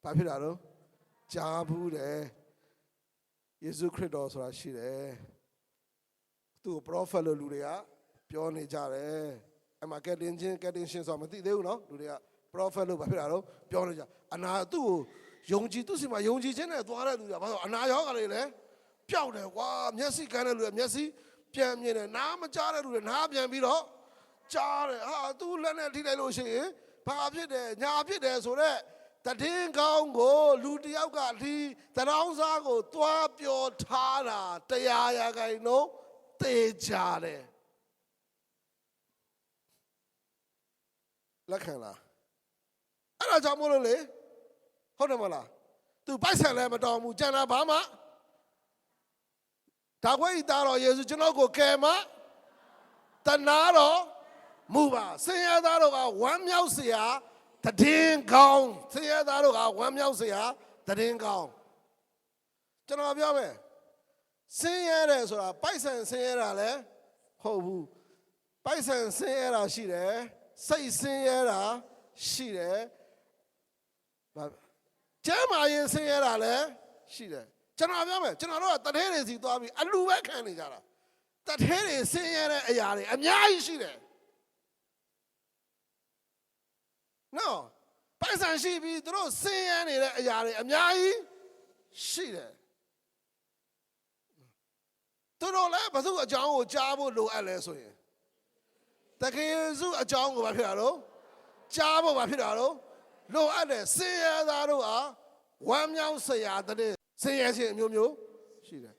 ဘာဖြစ်တာတော့ကြားဘူးတယ်ယေရှုခရစ်တော်ဆိုတာရှိတယ်သူ့ကို prophet လို့လူတွေကပြောနေကြတယ်အမကက်တင်ရှင်ဆိုတာမသိသေးဘူးနော်လူတွေက prophet လို့ဘာဖြစ်တာတော့ပြောနေကြအနာသူ့ကိုယုံကြည်သူစီမှာယုံကြည်ခြင်းနဲ့သွားတဲ့လူတွေကဘာလို့အနာရောဂါတွေလဲပျောက်တယ်ကွာမျက်စိကန်းတဲ့လူတွေမျက်စိပြန်မြင်တယ်နားမကြားတဲ့လူတွေနားပြန်ပြီးတော့ကြားတယ်ဟာသူ့လက်နဲ့ထိလိုက်လို့ရှိရင်ဘာဖြစ်တယ်ညာဖြစ်တယ်ဆိုတော့တည်င်းကောင်းကိုလူတယောက်ကဒီတရောင်းစားကိုသွားပြောထားတာ100%လုံးသေချာတယ်လက်ခံလားအဲ့ဒါကြောင့်မို့လို့လေဟုတ်တယ်မလားသူပိုက်ဆံလည်းမတော်ဘူးကျန်တာဘာမှဒါခွေးသားတော်ယေရှုကျွန်တော်ကိုကယ်မတနာတော်မူပါဆင်းရဲသားတို့ကဝမ်းမြောက်เสียတည်င်းကောင်းဆင်းရဲသားတို့ကဝမ်းမြောက်เสียတည်င်းကောင်းကျွန်တော်ပြောမယ်ဆင်းရဲတယ်ဆိုတာပိုက်ဆံဆင်းရဲတာလည်းဟုတ်ဘူးပိုက်ဆံဆင်းရဲတာရှိတယ်စိတ်ဆင်းရဲတာရှိတယ်ကျမ်းမာရေးဆင်းရဲတာလည်းရှိတယ်ကျွန်တော်ပြောမယ်ကျွန်တော်တို့ကတထဲတွေစီသွားပြီးအလူပဲခံနေကြတာတထဲတွေဆင်းရဲတဲ့အရာတွေအများကြီးရှိတယ်နော်ပိုက်ဆံရှိပြီးသူတို့ဆင်းရဲနေတဲ့အရာတွေအများကြီးရှိတယ်သူတို့လည်းဘုသူအကြောင်းကိုကြားဖို့လိုအပ်လဲဆိုရင်တကယ်စုအကြောင်းကိုဘာဖြစ်တာတော့ကြားဖို့ဘာဖြစ်တာတော့လိုအပ်တယ်ဆင်းရဲသားတို့ဟာဝမ်းမြောက်စရာတဲ့ဆင်းရဲခြင်းအမျိုးမျိုးရှိတယ်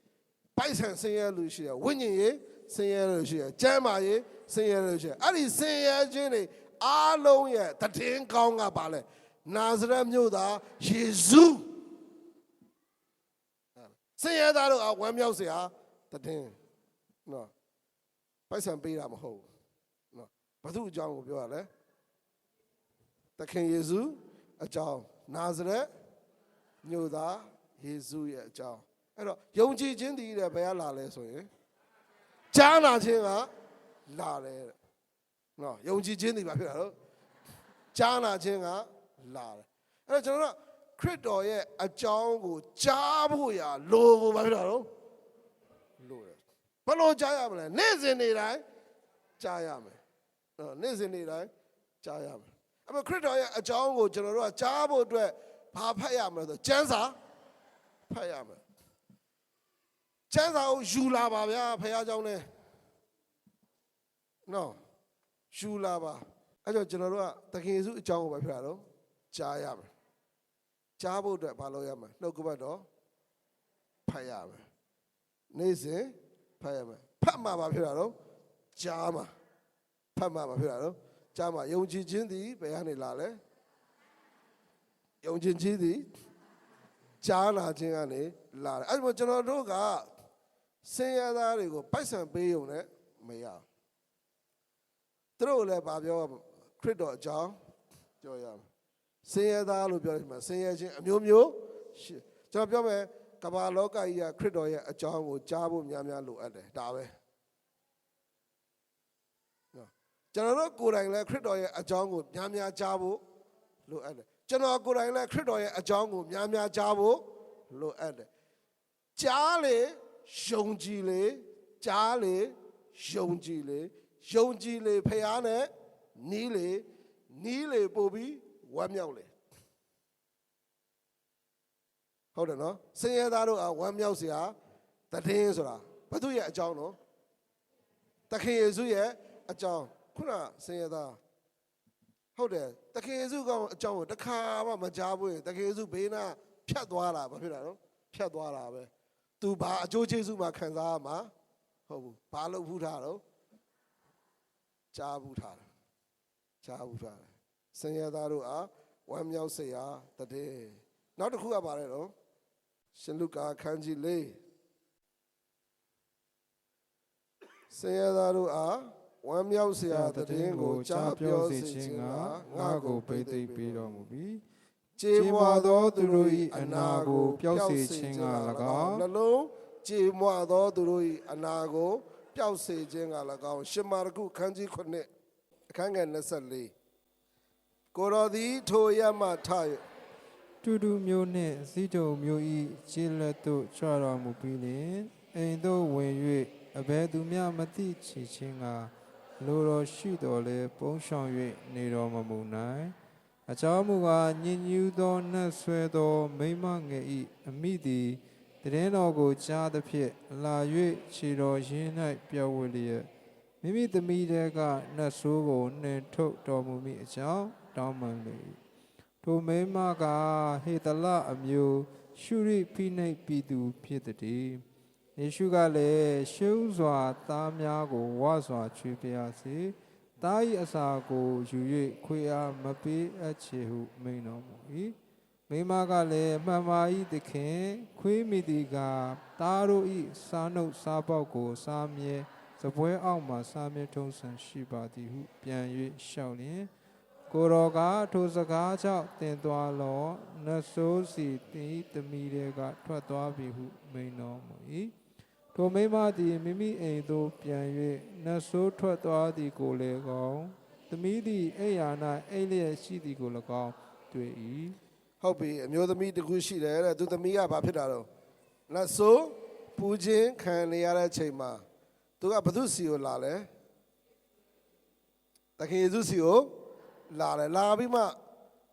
ပိုက်ဆံဆင်းရဲလူရှိတယ်ဝိညာဉ်ရေးဆင်းရဲလူရှိတယ်ကျမ်းမာရေးဆင်းရဲလူရှိတယ်အဲ့ဒီဆင်းရဲခြင်းတွေအားလုံးရဲ့တည်င်းကောင်းကပါလဲနာဇရက်မြို့သားယေရှုဆင်းရဲသားတို့ဟာဝမ်းမြောက်စရာတည်င်းနော်ပိုက်ဆံပေးတာမဟုတ်ဘူးနော်ဘသူအကြောင်းကိုပြောရလဲသခင်ယေရှုအကြောင်းနာဇရက်မြို့သားယေရှုရဲ့အကြောင်းအဲ့တော့ယုံကြည်ခြင်းတည်းတဲ့ဘယ်ကလာလဲဆိုရင်ကြားနာခြင်းကလာတယ်နော်ယုံကြည်ခြင်းတည်းဘာဖြစ်တာတော့ကြားနာခြင်းကလာတယ်အဲ့တော့ကျွန်တော်တို့ခရစ်တော်ရဲ့အကြောင်းကိုကြားဖို့ရလိုကိုဘာဖြစ်တာတော့လိုတယ်ဘယ်လိုကြားရမလဲနေ့စဉ်နေ့တိုင်းကြားရမယ်နော်နေ့စဉ်နေ့တိုင်းကြားရမယ်အဲ့တော့ခရစ်တော်ရဲ့အကြောင်းကိုကျွန်တော်တို့ကကြားဖို့အတွက်ဘာဖတ်ရမလဲဆိုကျမ်းစာဖတ်ရမယ်ကျမ်းစာကိုယူလာပါဗျာဖခင်เจ้าနဲ့နော်ယူလာပါအဲ့တော့ကျွန်တော်တို့ကသခင်ယေရှုအကြောင်းကိုပဲဖတ်ရတော့ကြားရမယ်ကြားဖို့အတွက်ဘာလုပ်ရမလဲနှုတ်ကပတ်တော်ဖတ်ရမယ်နေ့စဉ်ဖတ်ရမယ်ဖတ်မှာပါဖြစ်တာတော့ကြားမှာဖတ်မှာပါဖြစ်တာတော့ကြားမှာယုံကြည်ခြင်းသည်ဘယ်ကနေလာလဲယုံကြည်ခြင်းသည်ကြားနာခြင်းကနေလာတယ်အဲ့ဒါကျွန်တော်တို့ကဆင်းရဲသားတွေကိုပိုက်ဆံပေးရုံနဲ့မရဘူးသူတို့လည်းဗာပြောခရစ်တော်အကြောင်းပြောရမယ်ဆင်းရဲသားလို့ပြောတယ်မှာဆင်းရဲခြင်းအမျိုးမျိုးကျွန်တော်ပြောမယ်ကမ္ဘာလောကကြီးကခရစ်တော်ရဲ့အကြောင်းကိုကြားဖို့များများလိုအပ်တယ်ဒါပဲကျွန်တော်တို့ကိုယ်တိုင်လည်းခရစ်တော်ရဲ့အကြောင်းကိုများများကြားဖို့လိုအပ်တယ်ကျွန်တော်ကိုယ်တိုင်လည်းခရစ်တော်ရဲ့အကြောင်းကိုများများကြားဖို့လိုအပ်တယ်ကြားလေယုံကြည်လေကြားလေယုံကြည်လေယုံကြည်လေဖခင်နဲ့နီးလေပို့ပြီးဝမ်းမြောက်လေဟုတ်တယ်နော်ဆင်းရဲသားတို့ကဝမ်းမြောက်စရာတည်င်းဆိုတာဘသူရဲ့အကြောင်းနော် သခင်ယေရှုရဲ့အကြောင်းခုနဆင်းရဲသားဟုတ်တယ်သခင်ယေရှုကအကြောင်းကိုတစ်ခါမှမကြားဘူးရင်သခင်ယေရှုဘေးနာဖြတ်သွားတာဘာဖြစ်တာနော်ဖြတ်သွားတာပဲသူဘာအကျိုးကျေးဇူးမှခံစားရမှာဟုတ်ဘူးဘာလုပ်ဘူးထားတော့ကြားဘူးထားတယ်ကြားဘူးထားတယ်ဆင်းရဲသားတို့အားဝမ်းမြောက်စေရာတည်းနောက်တစ်ခုကပါလဲတော့ရှင်လုကာခန်းကြီး၄ဆင်းရဲသားတို့အားဝမ်းမြောက်စေရာတည်င်းကိုကြားပြောစေခြင်းကငါကိုပိတ်သိမ့်ပေးတော်မူပြီကြေမွာသောသူတို့၏အနာကိုပျောက်စေခြင်းက၎င်းနှလုံးကြေမွာသောသူတို့၏အနာကိုပျောက်စေခြင်းက၎င်းရှမာရကုခန်းကြီး9အခန်းငယ်24ကိုတော်သည်ထိုရမှထ၍တူတူမျိုးနှင့်စီတုံမျိုး၏ခြေလက်သို့ချတော်မူပြီးလျှင်အိမ်သို့ဝင်၍အဘယ်သူမျှမသိချေခြင်းကလိုတော်ရှိတော်လဲပုံရှောင်၍နေတော်မမူနိုင်အကြောင်းမူကားညင်ညူးသောနတ်ဆွဲသောမိမငယ်၏အမိသည်တည်တော်ကိုကြားသဖြင့်လာ၍ခြေတော်ရင်း၌ပြောင်းဝဲလျက်မိမိသမီးတဲကနတ်ဆိုးကိုနှင်ထုတ်တော်မူမိအကြောင်းတောင်းပန်လေထိုမိမကဟေတလအမျိုးရှုရိဖိနှိပ်ပြည်သူဖြစ်သည်ယေရှုကလည်းရှုံးစွာသားများကိုဝါစွာချွေးပြစေသား၏အစာကိုယူ၍ခွေအားမပေးအပ်ချေဟုမိန်တော်မူ၏မိမကလည်းမှန်ပါ၏သခင်ခွေးမိသည်ကသားတို့၏စားနှုတ်စားပေါက်ကိုစားမြဲစပွဲအောက်မှစားမြဲထုံးစံရှိပါသည်ဟုပြန်၍လျှောက်လျင်ကိုတော်ကထိုစကားကြောင့်တင်သွားလောနတ်ဆိုးစီတင်၏သမီးတွေကထွက်သွားပြီဟုမိန်တော်မူ၏ထိုမိမသည်မိမိအိမ်သို့ပြန်၍နတ်ဆိုးထွက်သွားသည်ကိုလည်းကောင်းသမီးသည်အိယာ၌အိပ်လျက်ရှိသည်ကိုလည်းကောင်းတွေ့၏ဟုတ်ပြီအမျိုးသမီးတစ်ခုရှိတယ်တဲ့သူသမီးကဘာဖြစ်တာတော့နတ်ဆိုးပူခြင်းခံနေရတဲ့အချိန်မှာသူကဘု து စီကိုလာလဲသခင်ယေရှုစီကိုလာတယ်လာပြီးမှ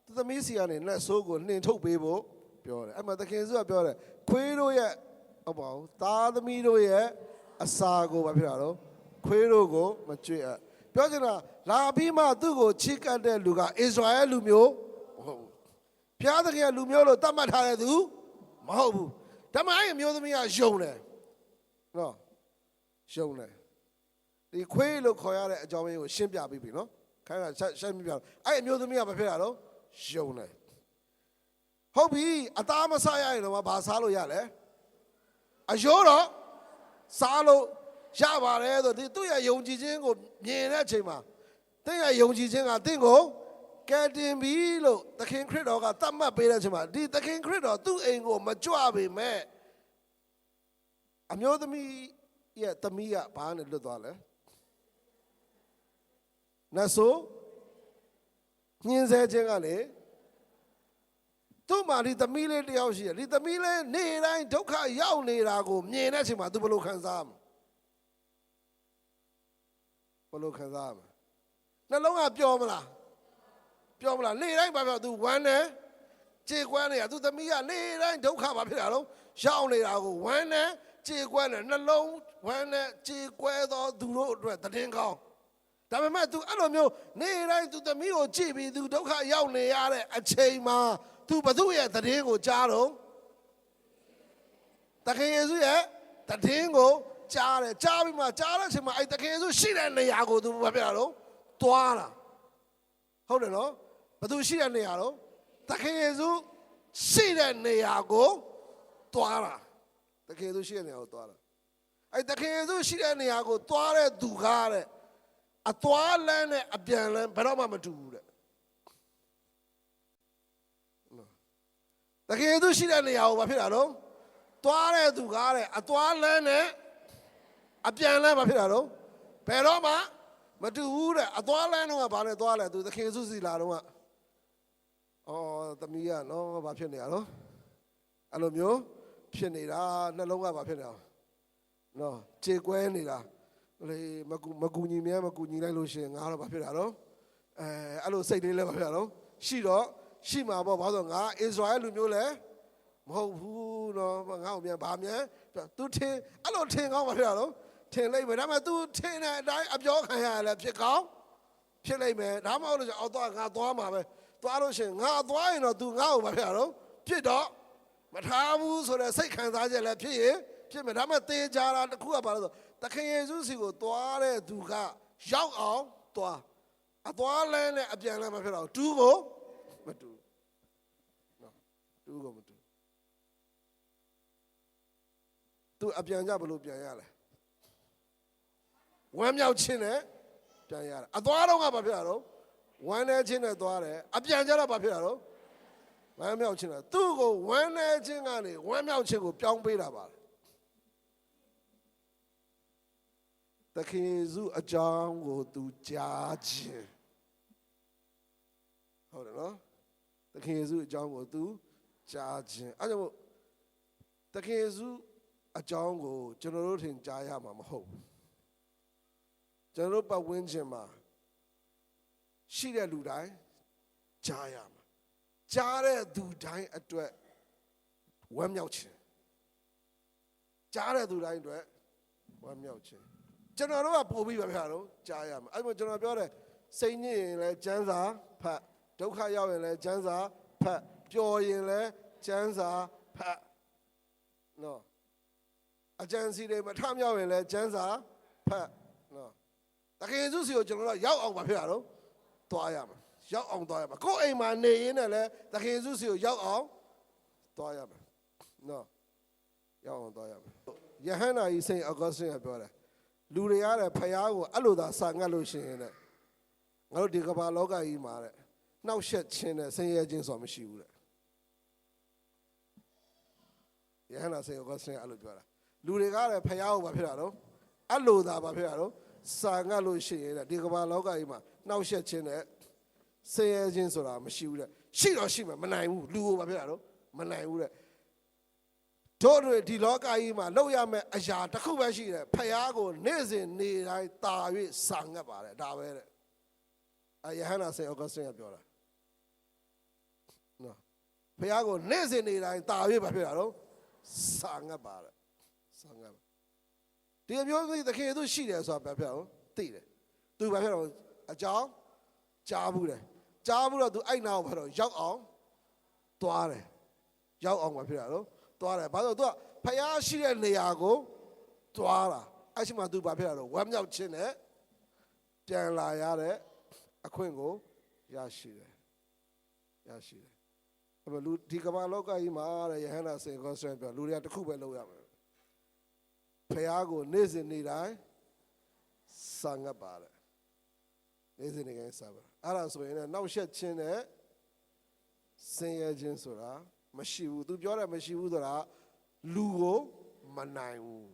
သူသမီးစီကနေနတ်ဆိုးကိုနှင်ထုတ်ပေးဖို့ပြောတယ်အဲ့မှာသခင်ယေရှုကပြောတယ်ခွေးတို့ရဲ့ဟုတ်ပါဘူးသားသမီးတို့ရဲ့အစာကိုဘာဖြစ်တာတော့ခွေးတို့ကိုမကြွေအပ်ပြောချင်တာလာပြီးမှသူ့ကိုချစ်ကပ်တဲ့လူကဣသရေလလူမျိုးမဟုတ်ဘူးဘုရားသခင်ကလူမျိုးလို့သတ်မှတ်ထားတဲ့သူမဟုတ်ဘူးဒါမှအဲ့အမျိုးသမီးကယုံတယ်နော်ယုံတယ်ဒီခွေးလို့ခေါ်ရတဲ့အကြောင်းရင်းကိုရှင်းပြပြီးပြီနော်ခိုင်းတာရှင်းပြအဲ့အမျိုးသမီးကဘာဖြစ်တာတော့ယုံတယ်ဟုတ်ပြီအသားမစားရရင်တော့ဘာစားလို့ရလဲအယိုးတော့စားလို့ရပါတယ်ဆိုသူ့ရဲ့ယုံကြည်ခြင်းကိုမြင်တဲ့အချိန်မှာသင်ရဲ့ယုံကြည်ခြင်းကသင်ကိုကယ်တင်ပြီလို့သခင်ခရစ်တော်ကသတ်မှတ်ပေးတဲ့အချိန်မှာဒီသခင်ခရစ်တော်သူ့အိမ်ကိုမကြွပေမဲ့အမျိုးသမီးရဲ့သမီးကဘာနဲ့လွတ်သွားလဲနတ်ဆိုးညှင်းဆဲခြင်းကလေသူ့မှာဒီသမီးလေးတယောက်ရှိတယ်ဒီသမီးလေးနေ့တိုင်းဒုက္ခရောက်နေတာကိုမြင်တဲ့အချိန်မှာသူဘယ်လိုခံစားမလဲဘယ်လိုခံစားမလဲနှလုံးကပျော်မလားပျော်မလားနေ့တိုင်းဘာဖြစ်သူဝမ်းနေကြေကွမ်းနေတာသူသမီးကနေ့တိုင်းဒုက္ခဘာဖြစ်တာတော့ရောက်နေတာကိုဝမ်းနေကြေကွမ်းနေနှလုံးဝမ်းနေကြေကွဲသောသူတို့အတွက်တည်င်းကောင်းဒါပေမဲ့ तू အဲ့လိုမျိုးနေ့တိုင်း तू သမီးကိုကြည့်ပြီး तू ဒုက္ခရောက်နေရတဲ့အချိန်မှာ तू ဘသူရဲ့တည်င်းကိုကြားတော့သခင်ယေရှုရဲ့တည်င်းကိုကြားတယ်ကြားပြီးမှကြားတဲ့အချိန်မှာအဲ့သခင်ယေရှုရှိတဲ့နေရာကို तू ဘာဖြစ်တာတော့သွားတာဟုတ်တယ်နော်ဘသူရှိတဲ့နေရာတော့သခင်ယေရှုရှိတဲ့နေရာကိုသွားတာသခင်ယေရှုရှိတဲ့နေရာကိုသွားတာအဲ့သခင်ယေရှုရှိတဲ့နေရာကိုသွားတဲ့သူကားတဲ့အသွားလမ်းနဲ့အပြန်လမ်းဘယ်တော့မှမတူဘူးတဲ့တကယ်သူရှိတဲ့နေရာကိုဘာဖြစ်တာတော့သွားတဲ့သူကားတဲ့အသွားလမ်းနဲ့အပြန်လမ်းဘာဖြစ်တာတော့ဘယ်တော့မှမတူဘူးတဲ့အသွားလမ်းတော့ကဘာနဲ့သွားလဲသူသခင်ယေရှုစီလာတော့ကအော်သမီးကနော်ဘာဖြစ်နေရတော့အဲ့လိုမျိုးဖြစ်နေတာနှလုံးကဘာဖြစ်နေတာနော်ကြေကွဲနေတာလေမကူညီမြဲမကူညီလိုက်လို့ရှိရင်ငါတော့ဘာဖြစ်တာတော့အဲ့လိုစိတ်လေးလည်းဘာဖြစ်တာတော့ရှိတော့ရှိမှာပေါ့ဘာလို့ငါဣသရေလလူမျိုးလဲမဟုတ်ဘူးနော်ငါ့ကိုမြန်ဗာမြန်သူထင်အဲ့လိုထင်ကောင်းဘာဖြစ်တာတော့ ထင်လိုက်မယ်ဒါပေမဲ့ तू ထင်တဲ့အတိုင်းအပြောခံရရလဲဖြစ်ကောင်းဖြစ်လိုက်မယ်ဒါမှမဟုတ်လို့အော်သွားငါသွားမှာပဲသွားလို့ရှိရင်ငါသွားရင်တော့ तू ငါ့ကိုမဖြစ်ရတော့ဖြစ်တော့မထားဘူးဆိုတဲ့စိတ်ခံစားချက်လည်းဖြစ်ရင်ဖြစ်မယ်ဒါပေမဲ့သေချာတာတစ်ခုကဘာလို့ဆိုသခင်ယေရှုစီကိုသွားတဲ့သူကရောက်အောင်သွားအသွားလဲနဲ့အပြန်လဲမဖြစ်တော့တူးကိုမတူနော်တူးကိုမတူသူအပြန်ကြဘလို့ပြန်ရလဲဝမ်းမြောက်ခြင်းနဲ့ပြန်ရတယ်အသွားတော့ကဘာဖြစ်ရတော့ဝမ်းနေခြင်းနဲ့သွားတယ်အပြန်ကြတော့ဘာဖြစ်ရတော့ဝမ်းမြောက်ခြင်းနဲ့သူ့ကိုဝမ်းနေခြင်းကနေဝမ်းမြောက်ခြင်းကိုပြောင်းပေးတာပါသခင်ယေရှုအကြောင်းကိုသူကြားခြင်းဟုတ်တယ်နော်သခင်ယေရှုအကြောင်းကိုသူကြားခြင်းအဲကြောင့်သခင်ယေရှုအကြောင်းကိုကျွန်တော်တို့ထင်ကြားရမှာမဟုတ်ဘူးကျွန်တော်တို့ပတ်ဝန်းကျင်မှာရှိတဲ့လူတိုင်းကြားရမှာကြားတဲ့သူတိုင်းအတွက်ဝမ်းမြောက်ခြင်းကြားတဲ့သူတိုင်းအတွက်ဝမ်းမြောက်ခြင်းကျွန်တော်တို့ကပို့ပြီးပါဗျာတော့ကြားရမှာအဲ့ဒါကျွန်တော်ပြောတယ်စိတ်ညစ်ရင်လည်းကျမ်းစာဖတ်ဒုက္ခရောက်ရင်လည်းကျမ်းစာဖတ်ပျော်ရင်လည်းကျမ်းစာဖတ်နော်အကျဉ်းစီတွေမထမြောက်ရင်လည်းကျမ်းစာဖတ်နော်တကယ်စုစီကိုကျွန်တော်တို့ရောက်အောင်ပါဖြစ်ရတော့သွားရမှာရောက်အောင်သွားရမှာကိုယ်အိမ်မှာနေရင်းနဲ့လည်းတကယ်စုစီကိုရောက်အောင်သွားရမှာနော်ရောက်အောင်သွားရမှာယဟန်နာကြီးစိန့်အော်ဂတ်စတင်ကပြောတယ်လူတွေရတဲ့ဖယားကိုအဲ့လိုသာစာငတ်လို့ရှိရင်တဲ့ငါတို့ဒီကမ္ဘာလောကကြီးမှာတဲ့နှောက်ယှက်ခြင်းနဲ့ဆင်းရဲခြင်းဆိုတာမရှိဘူးတဲ့ယဟန်နာစိန့်အော်ဂတ်စတင်ကအဲ့လိုပြောတာလူတွေကလည်းဖယားကိုဘာဖြစ်တာတော့အဲ့လိုသာဘာဖြစ်တာတော့စာငတ်လို့ရှိရင်တဲ့ဒီကမ္ဘာလောကကြီးမှာနှောက်ယှက်ခြင်းနဲ့ဆင်းရဲခြင်းဆိုတာမရှိဘူးတဲ့ရှိတော့ရှိမှာမနိုင်ဘူးလူကိုဘာဖြစ်တာတော့မနိုင်ဘူးတဲ့တို့တွေဒီလောကကြီးမှာလောက်ရမယ့်အရာတစ်ခုပဲရှိတယ်ဖယားကိုနေ့စဉ်နေ့တိုင်းတာ၍စာငတ်ပါတယ်ဒါပဲတဲ့ယဟန်နာစိန့်အော်ဂတ်စတင်ကပြောတာနော်ဖယားကိုနေ့စဉ်နေ့တိုင်းတာ၍ဘာဖြစ်တာတော့စာငတ်ပါတယ်စာငတ်ဒီအမျိုးသမီးသခင်သူရှိတယ်ဆိုတာဘာဖြစ်အောင်သိတယ်သူဘာဖြစ်အောင်အကြောင်းကြားဘူးတယ်ကြားဘူးတော့သူအဲ့နာကိုဘာလို့ရောက်အောင်သွားတယ်ရောက်အောင်ဘာဖြစ်တာတော့သွားတယ်ဘာလို့သူကဖယားရှိတဲ့နေရာကိုသွားတာအဲ့ရှိမှသူဘာဖြစ်တာတော့ဝမ်းမြောက်ခြင်းနဲ့ပြန်လာရတဲ့အခွင့်ကိုရရှိတယ်အဲ့လိုလူဒီကမ္ဘာလောကကြီးမှာတဲ့ယဟန်နာစိန့်ကောစတန်ပြောလူတွေကတစ်ခုပဲလုပ်ရမယ်ဖယားကိုနေ့စဉ်နေ့တိုင်းစာငတ်ပါတယ်နေ့စဉ်နေ့တိုင်းစာပါအဲ့ဒါဆိုရင်လည်းနောက်ဆက်ခြင်းနဲ့ဆင်းရဲခြင်းဆိုတာမရှိဘူးသူပြောတယ်မရှိဘူးဆိုတာလူကိုမနိုင်ဘူး